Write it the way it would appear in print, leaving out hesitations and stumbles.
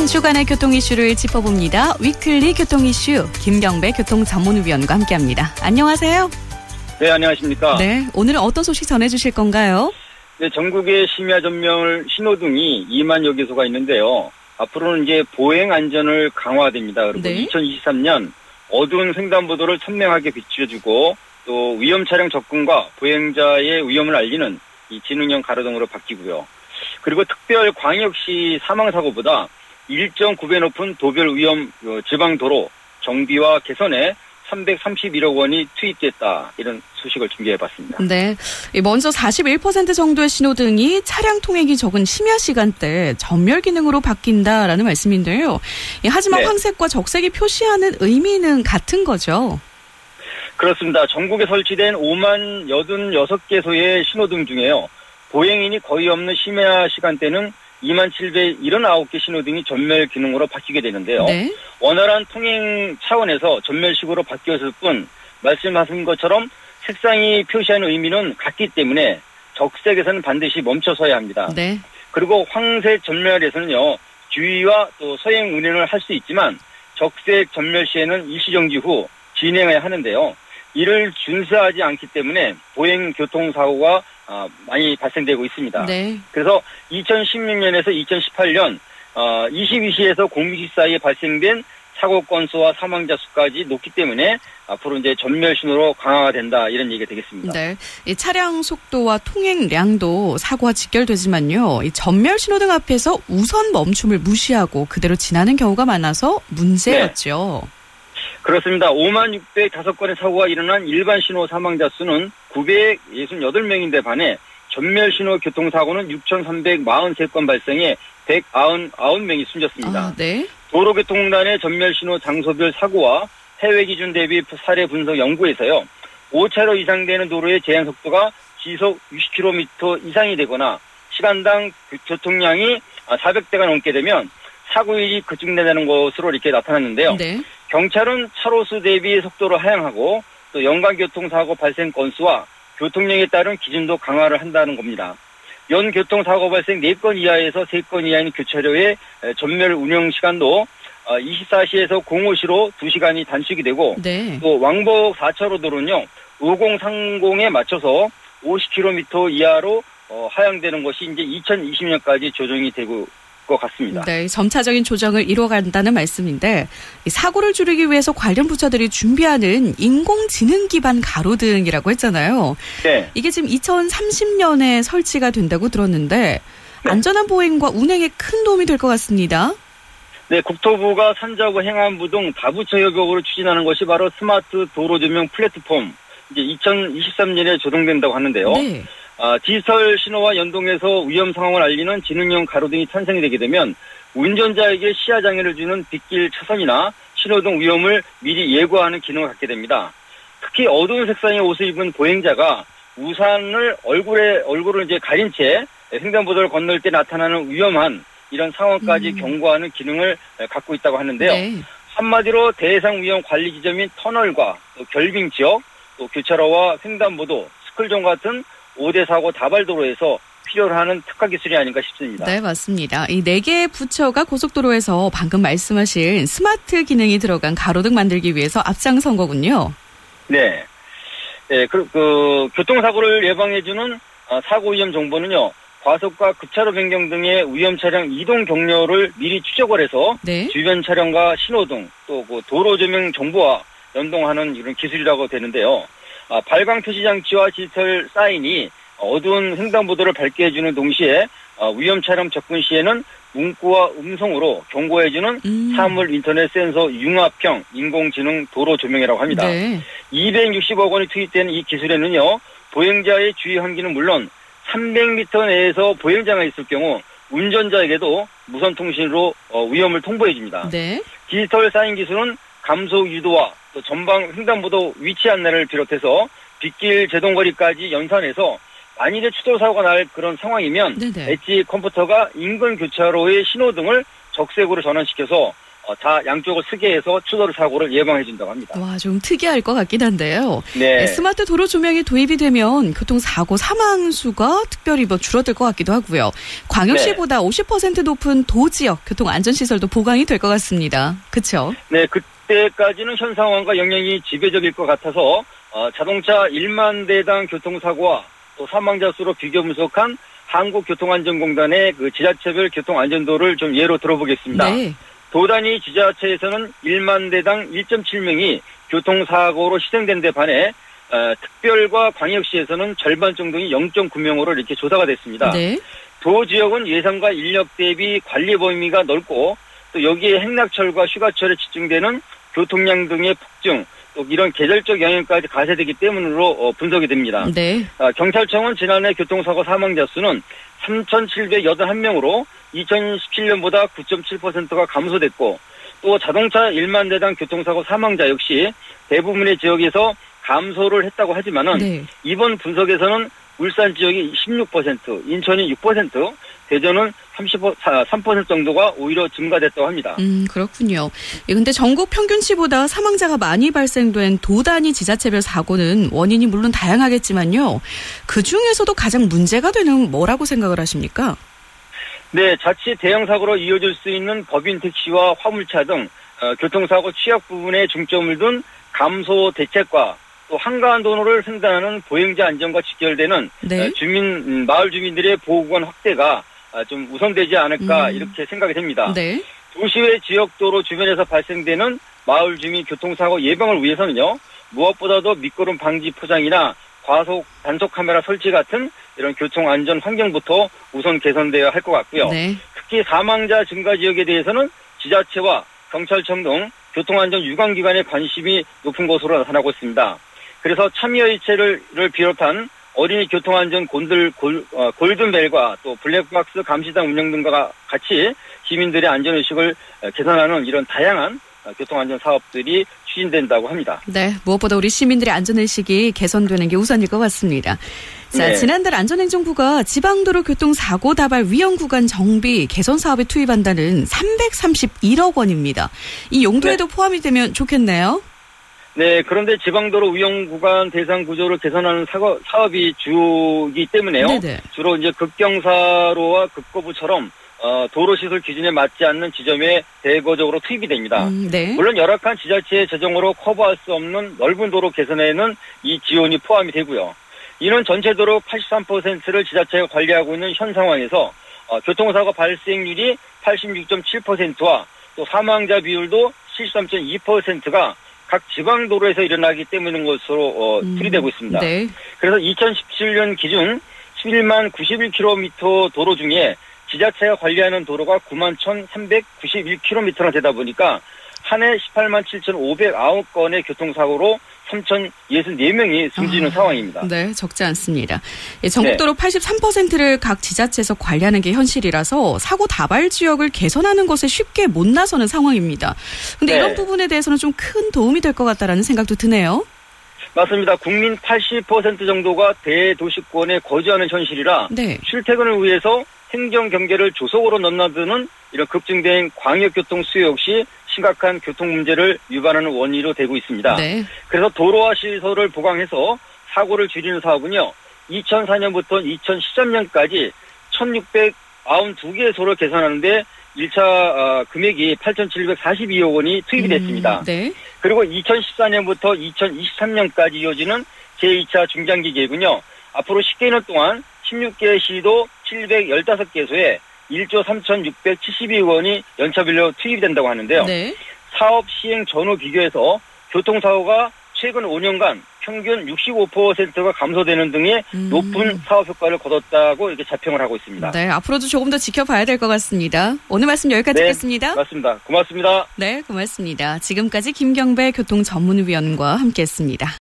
한 주간의 교통 이슈를 짚어봅니다. 위클리 교통 이슈 김경배 교통전문위원과 함께합니다. 안녕하세요. 네, 안녕하십니까. 네, 오늘은 어떤 소식 전해주실 건가요? 네, 전국의 심야 전멸 신호등이 2만여 개소가 있는데요. 앞으로는 이제 보행 안전을 강화됩니다. 그리고 네. 2023년 어두운 횡단보도를 선명하게 비춰주고 또 위험 차량 접근과 보행자의 위험을 알리는 이 지능형 가로등으로 바뀌고요. 그리고 특별 광역시 사망사고보다 1.9배 높은 도별 위험 지방도로 정비와 개선에 331억 원이 투입됐다. 이런 소식을 준비해봤습니다. 네, 먼저 41% 정도의 신호등이 차량 통행이 적은 심야 시간대 전멸 기능으로 바뀐다라는 말씀인데요. 하지만 네. 황색과 적색이 표시하는 의미는 같은 거죠? 그렇습니다. 전국에 설치된 5만 86개소의 신호등 중에요. 보행인이 거의 없는 심야 시간대는 2만 779개 신호등이 전멸 기능으로 바뀌게 되는데요. 네. 원활한 통행 차원에서 전멸식으로 바뀌었을 뿐 말씀하신 것처럼 색상이 표시하는 의미는 같기 때문에 적색에서는 반드시 멈춰서야 합니다. 네. 그리고 황색 전멸에서는요. 주의와 또 서행 운행을 할 수 있지만 적색 전멸 시에는 일시정지 후 진행해야 하는데요. 이를 준수하지 않기 때문에 보행 교통사고가 많이 발생되고 있습니다. 네. 그래서 2016년에서 2018년 22시에서 0시 사이에 발생된 사고 건수와 사망자 수까지 높기 때문에 앞으로 이제 전멸 신호로 강화가 된다 이런 얘기가 되겠습니다. 네, 이 차량 속도와 통행량도 사고와 직결되지만요. 이 전멸 신호등 앞에서 우선 멈춤을 무시하고 그대로 지나는 경우가 많아서 문제였죠. 네. 그렇습니다. 5만 605건의 사고가 일어난 일반 신호 사망자 수는 968명인데 반해 전멸 신호 교통사고는 6,343건 발생해 199명이 숨졌습니다. 네. 도로교통공단의 전멸 신호 장소별 사고와 해외 기준 대비 사례 분석 연구에서요. 5차로 이상 되는 도로의 제한 속도가 시속 60km 이상이 되거나 시간당 교통량이 400대가 넘게 되면 사고율이 급증된다는 것으로 이렇게 나타났는데요. 네. 경찰은 차로수 대비 속도를 하향하고 또 연간 교통사고 발생 건수와 교통량에 따른 기준도 강화를 한다는 겁니다. 연 교통사고 발생 4건 이하에서 3건 이하인 교차로의 전멸 운영 시간도 24시에서 05시로 2시간이 단축이 되고 네. 또 왕복 4차로 도로는요. 5030에 맞춰서 50km 이하로 하향되는 것이 이제 2020년까지 조정이 되고 것 같습니다. 네, 점차적인 조정을 이뤄간다는 말씀인데 이 사고를 줄이기 위해서 관련 부처들이 준비하는 인공지능 기반 가로등이라고 했잖아요. 네. 이게 지금 2030년에 설치가 된다고 들었는데 네. 안전한 보행과 운행에 큰 도움이 될 것 같습니다. 네, 국토부가 산자부 행안부 등 다부처 협력으로 추진하는 것이 바로 스마트 도로 조명 플랫폼 이제 2023년에 조정된다고 하는데요. 네. 디지털 신호와 연동해서 위험 상황을 알리는 지능형 가로등이 탄생이 되게 되면 운전자에게 시야 장애를 주는 빗길 차선이나 신호등 위험을 미리 예고하는 기능을 갖게 됩니다. 특히 어두운 색상의 옷을 입은 보행자가 우산을 얼굴을 이제 가린 채 횡단보도를 건널 때 나타나는 위험한 이런 상황까지 경고하는 기능을 갖고 있다고 하는데요. 네. 한마디로 대상 위험 관리 지점인 터널과 또 결빙 지역, 또 교차로와 횡단보도, 스쿨존 같은 5대 사고 다발도로에서 필요로 하는 특화 기술이 아닌가 싶습니다. 네, 맞습니다. 이 4개의 부처가 고속도로에서 방금 말씀하신 스마트 기능이 들어간 가로등 만들기 위해서 앞장선 거군요. 네. 네, 교통사고를 예방해주는 사고 위험 정보는요. 과속과 급차로 변경 등의 위험 차량 이동 경로를 미리 추적을 해서 네. 주변 차량과 신호등 또 도로 조명 정보와 연동하는 이런 기술이라고 되는데요. 발광 표시 장치와 디지털 사인이 어두운 횡단보도를 밝게 해주는 동시에 위험 차량 접근 시에는 문구와 음성으로 경고해주는 사물 인터넷 센서 융합형 인공지능 도로 조명이라고 합니다. 네. 260억 원이 투입된 이 기술에는요. 보행자의 주의 환기는 물론 300m 내에서 보행자가 있을 경우 운전자에게도 무선 통신으로 위험을 통보해줍니다. 네. 디지털 사인 기술은 감속 유도와 또 전방 횡단보도 위치 안내를 비롯해서 빗길 제동거리까지 연산해서 만일에 추돌 사고가 날 그런 상황이면 네네. 엣지 컴퓨터가 인근 교차로의 신호등을 적색으로 전환시켜서 양쪽을 쓰게 해서 추돌 사고를 예방해 준다고 합니다. 와, 좀 특이할 것 같긴 한데요. 네. 스마트 도로 조명이 도입이 되면 교통사고 사망 수가 특별히 줄어들 것 같기도 하고요. 광역시보다 50% 높은 도지역 교통안전시설도 보강이 될 것 같습니다. 그렇죠? 네, 그때까지는 현 상황과 영향이 지배적일 것 같아서 자동차 1만 대당 교통사고와 또 사망자 수로 비교 분석한 한국교통안전공단의 그 지자체별 교통안전도를 좀 예로 들어보겠습니다. 네. 도단위 지자체에서는 1만 대당 1.7명이 교통사고로 희생된 데 반해 특별과 광역시에서는 절반 정도인 0.9명으로 이렇게 조사가 됐습니다. 네. 도 지역은 예산과 인력 대비 관리 범위가 넓고 또 여기에 행락철과 휴가철에 집중되는 교통량 등의 폭증 또 이런 계절적 영향까지 가세되기 때문으로 분석이 됩니다. 네. 경찰청은 지난해 교통사고 사망자 수는 3,781명으로 2017년보다 9.7%가 감소됐고 또 자동차 1만 대당 교통사고 사망자 역시 대부분의 지역에서 감소를 했다고 하지만은 네. 이번 분석에서는 울산 지역이 16%, 인천이 6%, 대전은 3% 정도가 오히려 증가됐다고 합니다. 그렇군요. 근데 전국 평균치보다 사망자가 많이 발생된 도단위 지자체별 사고는 원인이 물론 다양하겠지만요. 그중에서도 가장 문제가 되는 뭐라고 생각을 하십니까? 네, 자칫 대형 사고로 이어질 수 있는 법인 택시와 화물차 등 교통사고 취약 부분에 중점을 둔 감소 대책과 또 한가한 도로를 횡단하는 보행자 안전과 직결되는 네. 마을 주민들의 보호구간 확대가 좀 우선되지 않을까 이렇게 생각이 됩니다. 네. 도시외 지역도로 주변에서 발생되는 마을 주민 교통사고 예방을 위해서는요. 무엇보다도 미끄럼 방지 포장이나 과속 단속 카메라 설치 같은 이런 교통안전 환경부터 우선 개선되어야 할 것 같고요. 네. 특히 사망자 증가 지역에 대해서는 지자체와 경찰청 등 교통안전 유관기관의 관심이 높은 것으로 나타나고 있습니다. 그래서 참여일체를 비롯한 어린이 교통안전 골든벨과 또 블랙박스 감시단 운영 등과 같이 시민들의 안전의식을 개선하는 이런 다양한 교통안전 사업들이 추진된다고 합니다. 네, 무엇보다 우리 시민들의 안전의식이 개선되는 게 우선일 것 같습니다. 자, 네. 지난달 안전행정부가 지방도로 교통사고 다발 위험 구간 정비 개선 사업에 투입한다는 331억 원입니다. 이 용도에도 포함이 되면 좋겠네요. 네, 그런데 지방도로 위험 구간 대상 구조를 개선하는 사업이 주기 때문에요. 네네. 주로 이제 급경사로와 급거부처럼 도로시설 기준에 맞지 않는 지점에 대거적으로 투입이 됩니다. 네. 물론 열악한 지자체의 재정으로 커버할 수 없는 넓은 도로 개선에는 이 지원이 포함이 되고요. 이는 전체 도로 83%를 지자체가 관리하고 있는 현 상황에서 교통사고 발생률이 86.7%와 또 사망자 비율도 73.2%가 각 지방도로에서 일어나기 때문인 것으로 풀이되고 있습니다. 네. 그래서 2017년 기준 11만 91km 도로 중에 지자체가 관리하는 도로가 9만 1,391km나 되다 보니까 한 해 18만 7,509건의 교통사고로 3,064명이 숨지는 상황입니다. 네, 적지 않습니다. 전국도로 83%를 각 지자체에서 관리하는 게 현실이라서 사고 다발 지역을 개선하는 것에 쉽게 못 나서는 상황입니다. 그런데 이런 부분에 대해서는 좀 큰 도움이 될 것 같다라는 생각도 드네요. 맞습니다. 국민 80% 정도가 대도시권에 거주하는 현실이라 네. 출퇴근을 위해서 행정 경계를 조속으로 넘나드는 이런 급증된 광역교통 수요 역시 심각한 교통 문제를 유발하는 원인으로 되고 있습니다. 네. 그래서 도로와 시설을 보강해서 사고를 줄이는 사업은요. 2004년부터 2013년까지 1,692개의 도로를 개선하는데 1차 금액이 8,742억 원이 투입이 됐습니다. 네. 그리고 2014년부터 2023년까지 이어지는 제2차 중장기 계획은요. 앞으로 10개년 동안 16개 시도 715개소에 1조 3,672억 원이 연차별로 투입이 된다고 하는데요. 네. 사업 시행 전후 비교해서 교통사고가 최근 5년간 평균 65%가 감소되는 등의 높은 사업 효과를 거뒀다고 이렇게 자평을 하고 있습니다. 네, 앞으로도 조금 더 지켜봐야 될 것 같습니다. 오늘 말씀 여기까지 듣겠습니다. 맞습니다. 고맙습니다. 네, 고맙습니다. 지금까지 김경배 교통전문위원과 함께했습니다.